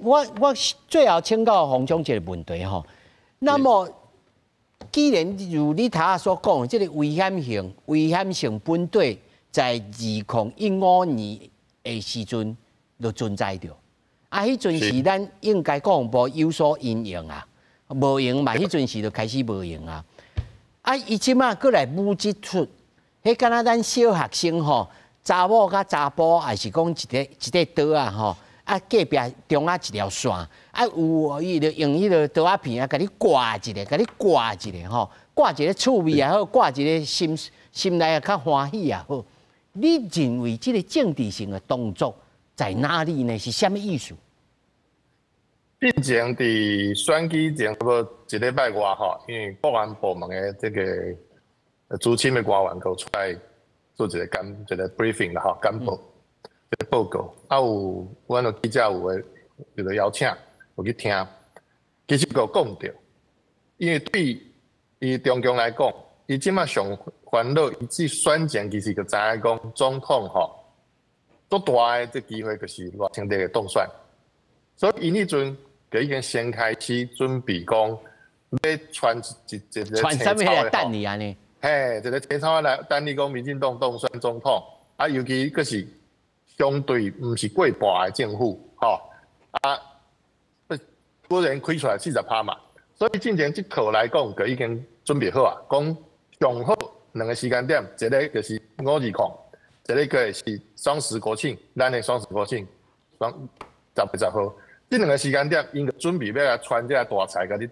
我最后请教洪总一个问题吼。那么，既然如你头下所讲，这个危险性本对在2015年的时阵就存在着。迄阵是咱应该国防部有所因应啊，无用嘛，迄阵时就开始无用啊。伊即马过来武指出，迄敢若咱小学生吼，查某甲查甫，还是讲一个刀啊吼。隔壁中一条线，有伊就用迄个刀仔片甲你挂一个吼，挂一个趣味也好，挂一个心内较欢喜也好。你认为这个政治性的动作在哪里呢？是什么意思？之前伫选举前差不多1礼拜外因为国安部门的这个资深的官员都出来做一个 briefing 啦简报。一个报告，有阮个记者有个邀请，有去听。其实个讲到，因为对伊中共来讲，伊即马上烦恼，伊只选前其实就知影讲总统足大的这机会就是偌清地的当选，所以因迄阵就已经先开始准备讲要传一个什么来等你安尼？嘿，一个青草来等你讲民进党当选总统，尤其佫是。相对毋是过半的政府，果然开出来40%嘛。所以进前这课来讲，就已经准备好啊。讲上好2个时间点，一个就是5日控，一个是双十国庆，咱的双十国庆10月10号。这2个时间点，因就准备要来传这个大菜，甲你，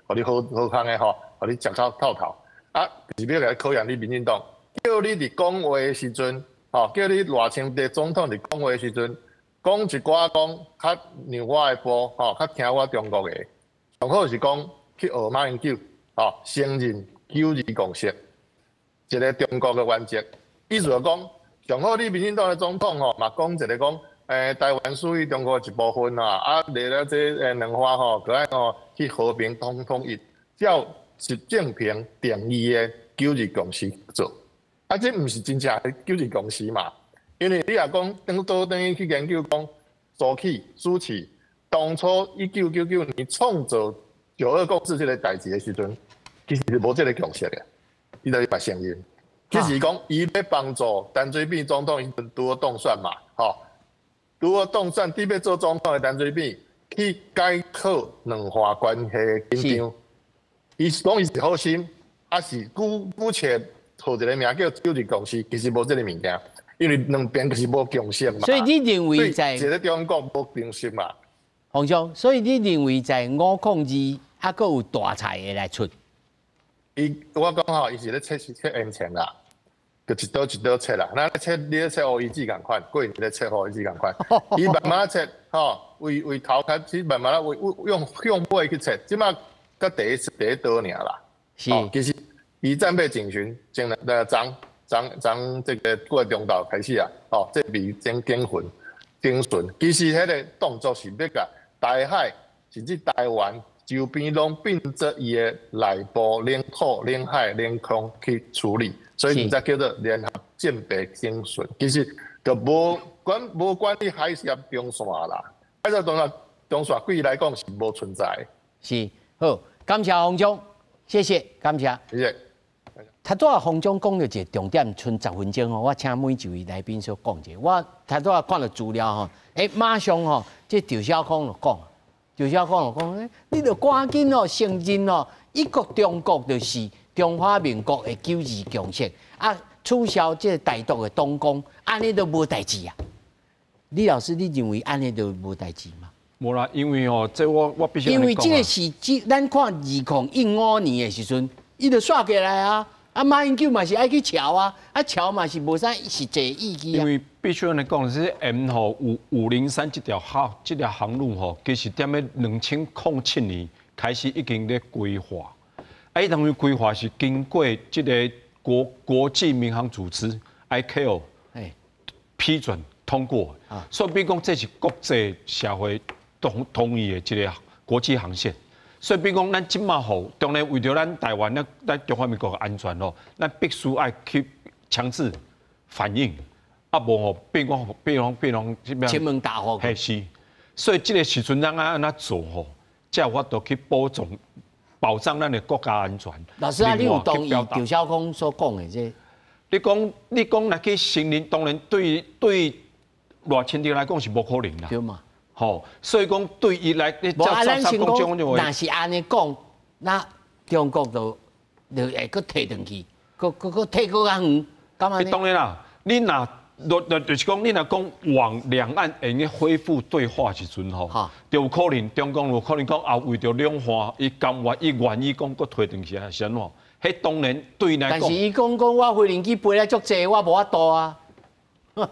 互你好康的吼，互你食到透透。啊，是要来考验你民进党，叫你伫讲话的时阵，吼，叫你赖清德总统伫讲话的时阵，讲一寡讲较让我的步，吼，较听我中国的。上好是讲去学马英九，吼，承认9日共识，一个中国的原则。意思就讲，上好你民进党的总统吼，嘛讲一个讲。台湾属于中国一部分啦，啊，为了这两岸吼，个爱吼去和平统一，照习近平定义的9日共识做，啊，这毋是真正的9日共识嘛？因为你若讲等于去研究讲苏起当初1999年创造9·2共识这个代志的时阵，其实是无这个共识的，伊就把承认，只是讲伊要帮助陈水扁总统，伊拄好当选嘛，吼。如果当选，你要做总统的陈水扁去改考两岸关系的紧张，伊讲伊是好心，还是姑且号一个名叫9日共识，其实无这个物件，因为两边就是无共识嘛。所以你认为在一个中国无共识嘛？洪兄，所以你认为在502还佫有大菜的来出？我讲吼，伊是咧测烟钱啦。就一刀切啦，那你咧切乌鱼子共款，过年咧切乌鱼子共款，伊慢慢切，吼，为头开始慢慢用向背去切，即马甲第一刀尔啦。是，其实以战备警巡，从这个过中岛开始啊，哦，这比精准，其实迄个动作是要甲台海甚至台湾周边拢变作伊的内部领土、领海、领空去处理。所以，才叫做联合战备警巡，其实就无管你海峡中线啦，海峡中线对伊来讲是无存在。是，好，感谢洪总，谢谢，感谢。谢谢。头拄洪总讲到一个重点，剩10分钟吼，我请每一位来宾所讲者。我头拄看了资料吼，马上吼，这赵少康就讲，你着赶紧哦，承认哦，一国中国就是中华民国的9日共识啊，取消这台独的党工，安尼都无代志啊。李老师，你认为安尼都无代志吗？无啦，因为哦，这我必须因为这个是咱看2015年的时阵，伊就刷起来啊。啊，马英九嘛是爱去桥啊，啊桥嘛是无啥实际意义啊。因为必须来讲，是 M 吼503这条航路吼，其实踮咧2007年开始已经咧规划。伊等于规划是经过这个国际民航组织 ICAO 批准通过，所以比讲这是国际社会同意的这个国际航线。所以比讲，咱即马吼，当然为着咱台湾咱中华民国的安全咯，咱必须爱去强制反应，啊无吼变讲前门大祸。嘿是，所以这个时阵咱安怎做吼，才有法度去保障咱的国家安全。老师啊，你有同意赵少康所讲的这？你讲来去承认，当然对赖清德来讲是无可能啦。对嘛？吼，所以讲对伊来，无啊，咱先讲，若是安尼讲，那中国就会搁摕转去，搁摕搁较远，干嘛呢？当然啦，你就是讲，你若讲往两岸会恢复对话时阵吼，就有可能中共有可能讲啊，为着两岸伊甘愿伊愿意讲搁摕转去啊，是安怎？迄当然对伊来讲，但是伊讲我飞行机飞来足济，我无法度啊。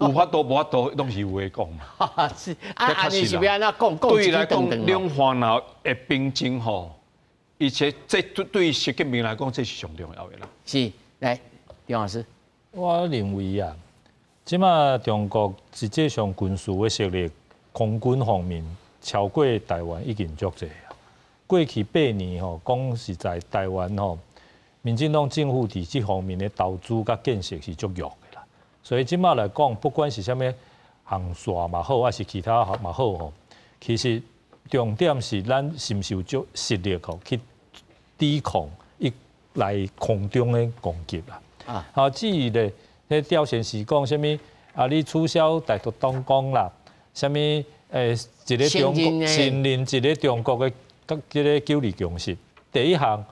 有法度无法度，拢是有话讲嘛。是啊，安尼是要安怎讲？对伊来讲，两岸若会平静吼，而且这对习近平来讲，这是上重要的啦。是，来，张老师，我认为啊，即马中国实际上军事的实力，空军方面超过台湾已经足济啊。过去8年吼，讲实在台湾吼，民进党政府伫这方面的投资甲建设是足弱。所以即马来讲，不管是啥物航线嘛好，还是其他嘛好吼，其实重点是咱是毋是有足实力吼去抵抗一来空中的攻击啦。啊，至于咧，迄调线是讲啥物啊？你取消台独党工啦，啥物一个中国承认一个中国的这个九二共识。第一项，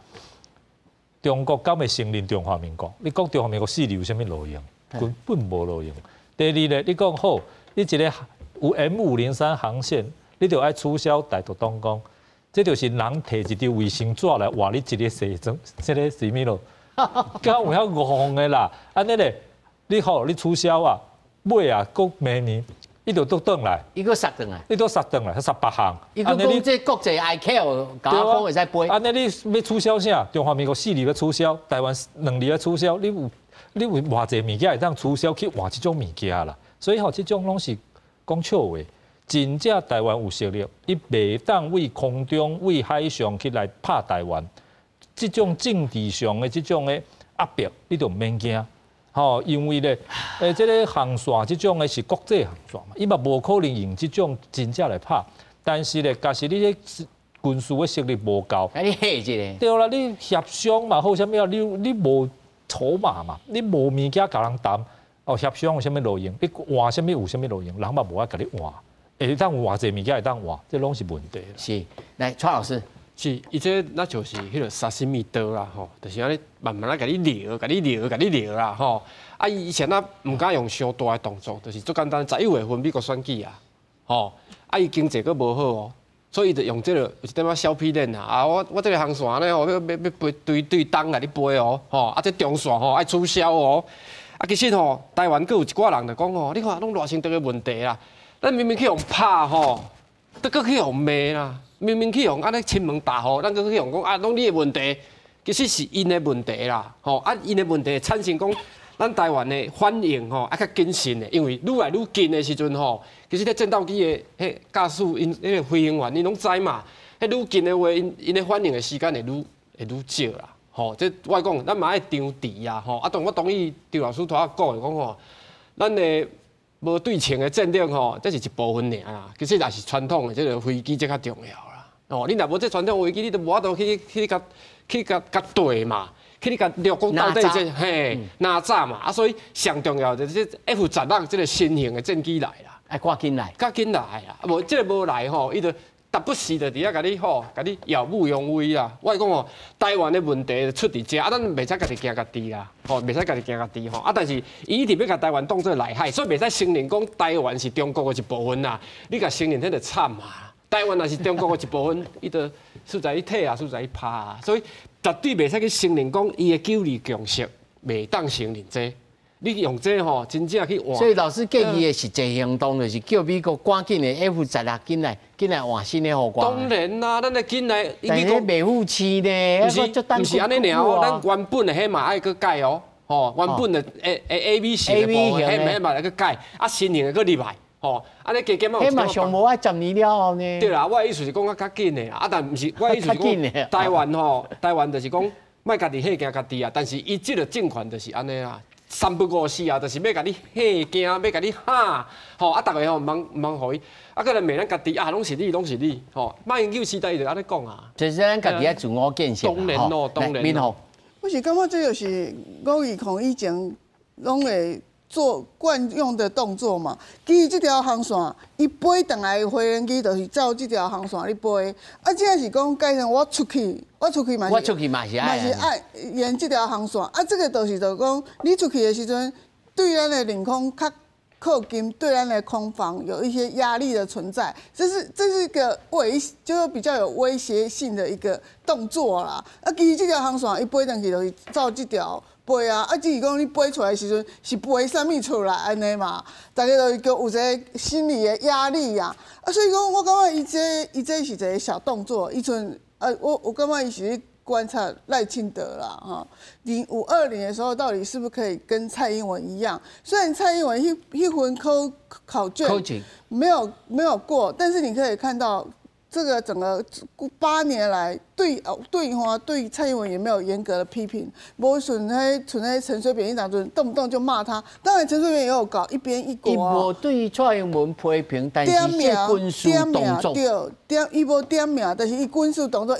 中国敢会承认中华民国？你讲中华民国4年有啥物路用？根本无路用。第二咧，你讲好，你一个有 M503 航线，你就爱取消大独东江，这就是人摕一张卫生纸来画你一个西装，这个是物咯？敢有遐戆的啦？安尼咧，你好，你取消啊，尾啊，过明年。伊就倒转来，伊个杀转来，伊倒杀转来，18项。伊讲这国际 ICAO 甲我讲会使背。安尼你要取消啥？中华民国4年要取消，台湾2年要取消，你有偌济物件会当取消去换这种物件啦？所以吼，这种拢是讲笑话。真正台湾有实力，伊袂当为空中、为海上去来拍台湾。这种政治上的这种的压迫，你就唔免惊。吼，因为咧，这个航线这种的是国际航线嘛，伊嘛无可能用这种真正来拍。但是咧，假使你这军事的实力无够，你吓一个。对啦，你协商嘛好，啥物啊？你无筹码嘛，你无物件甲人谈，哦，协商有啥物路用？你换啥物有啥物路用？人嘛无爱甲你换，会当换者物件会当换，这拢是问题。是，来，蔡老师。是，伊这那就是迄个沙西米刀啦，吼，就是安尼慢慢啊，甲你撩啦，吼。啊，伊以前啊，唔敢用伤大的动作，就是最简单，11月份美国选举啊，吼。啊，伊经济佫无好哦，所以伊就用这个有一点仔小屁练啊。啊，我这个航线呢，吼，要飞对东来你飞哦，吼。啊，这中线吼爱取消哦。啊，其实吼，台湾佫有一寡人就讲吼，你看拢偌成多个问题啦，咱明明去用拍吼，得佫去用骂啦。明明去用安尼亲门大户，咱搁去用讲啊，拢你的问题，其实是因的问题啦，吼啊，因的问题产生讲咱台湾的反应吼啊较谨慎的，因为愈来愈近的时阵吼，其实咧战斗机的迄驾驶因迄个飞行员，因拢知嘛，迄愈近的话，因的反应的时间会愈少啦，吼，这我讲咱嘛爱张弛啊，吼啊，但我同意张老师头仔讲的讲吼，咱的无对称的战略吼，这是一部分尔啦，其实也是传统的这个飞机这较重要啦。哦，你若无这传统飞机，你都无法度去甲对嘛，去甲掠讲到底这嘿哪吒嘛，啊，所以上重要就是这 F-16这个新型的战机来啦，哎，赶紧来啦，无这个无来吼，伊就达不时就伫遐甲你吼，甲你耀武扬威啦。我讲吼，台湾的问题出伫遮，啊，咱袂使家己惊家己啦，吼，袂使家己惊家己吼，啊，但是伊一定要甲台湾当作内海，所以袂使承认讲台湾是中国的一部分啦，你甲承认迄就惨嘛。台湾也是中国的一部分，伊就所在伊退啊，所在伊拍啊，所以绝对袂使去承认讲伊的9·2共识袂当承认这。你用这吼，真正去换。所以老师建议的实际行动就是叫美国赶紧的 F-16进来换新的火光。当然啦，咱来进来，但是袂付气呢，不是安尼尔哦，咱原本的迄嘛爱去改哦，吼，原本的 A、B 型的部分，迄嘛来去改，啊新型的去入来。哦，安尼加减嘛，迄嘛上无爱10年了后呢。对啦，我的意思是讲较紧的啦，啊，但毋是，我的意思是讲台湾吼，台湾就是讲莫家己吓惊家己啊，但是伊即个政权就是安尼啦，3不5時啊，就是要甲你吓惊，要甲你嚇，吼啊，逐个吼唔通互伊，啊，佮来骂咱家己啊，拢是你，吼，马英九时代就安尼讲啊，就是咱家己爱自我建设。当然咯，当然咯。我是感觉这就是5·2以前拢会做惯用的动作嘛，基于这条航线，伊飞转来的飞行机就是照这条航线去飞。啊，这是讲改成我出去嘛是爱沿这条航线。啊，这个就是讲你出去的时阵，对咱的领空较靠近，对咱的空防有一些压力的存在。这是一个就是比较有威胁性的一个动作啦。啊，基于这条航线，伊飞转去就是照这条。飞啊！啊，只是讲你飞出来的时阵是飞啥物出来安尼嘛？大家都有一个心理的压力啊！啊，所以讲我感觉伊这是一个小动作。以前我感觉伊是观察赖清德啦哈。0520的时候，到底是不是可以跟蔡英文一样？虽然蔡英文迄份考卷没有过，但是你可以看到。这个整个8年来，对蔡英文也没有严格的批评，无像那陈水扁一长就动不动就骂他。当然陈水扁也有搞一边一国啊。伊无对蔡英文批评，但是这军事动作，伊无点名，但是伊军事动作，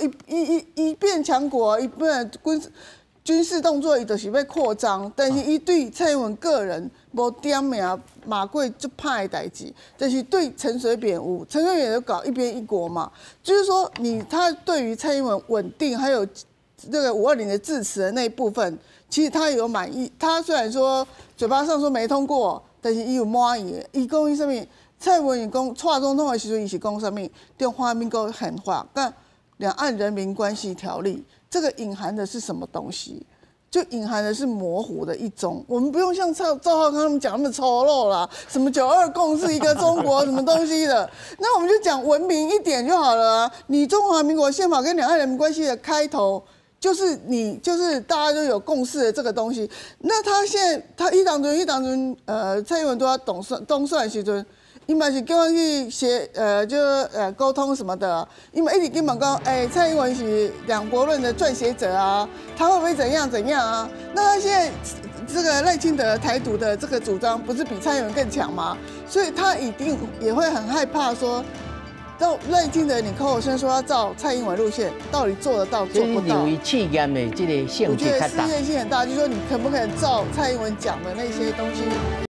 伊变强国，伊变军事。军事动作伊就是要扩张，但是伊对蔡英文个人无点名马贵就怕的代志，就是对陈水扁陈水扁就搞一边一国嘛，就是说他对于蔡英文稳定还有这个520的致辞的那一部分，其实他有满意。他虽然说嘴巴上说没通过，但是伊有满意的。伊讲伊什么？蔡英文伊讲，蔡总统的时阵伊是讲什么？中华民国宪法跟两岸人民关系条例，这个隐含的是什么东西？就隐含的是模糊的一种。我们不用像赵浩康他们讲那么丑陋啦，什么9·2共识一个中国什么东西的，那我们就讲文明一点就好了啊。你中华民国宪法跟两岸人民关系的开头。就是大家都有共识的这个东西，那他现在他一党尊，蔡英文都要东算的时阵，伊嘛是叫我去协沟通什么的，因为一直跟我们讲，蔡英文是两国论的撰写者啊，他会不会怎样啊？那他现在这个赖清德台独的这个主张，不是比蔡英文更强吗？所以他一定也会很害怕说。到赖清德，你口口声说要照蔡英文路线，到底做得到做不到？因为企业的这个性质较大，我觉得事业性很大，就是说你可不可以照蔡英文讲的那些东西？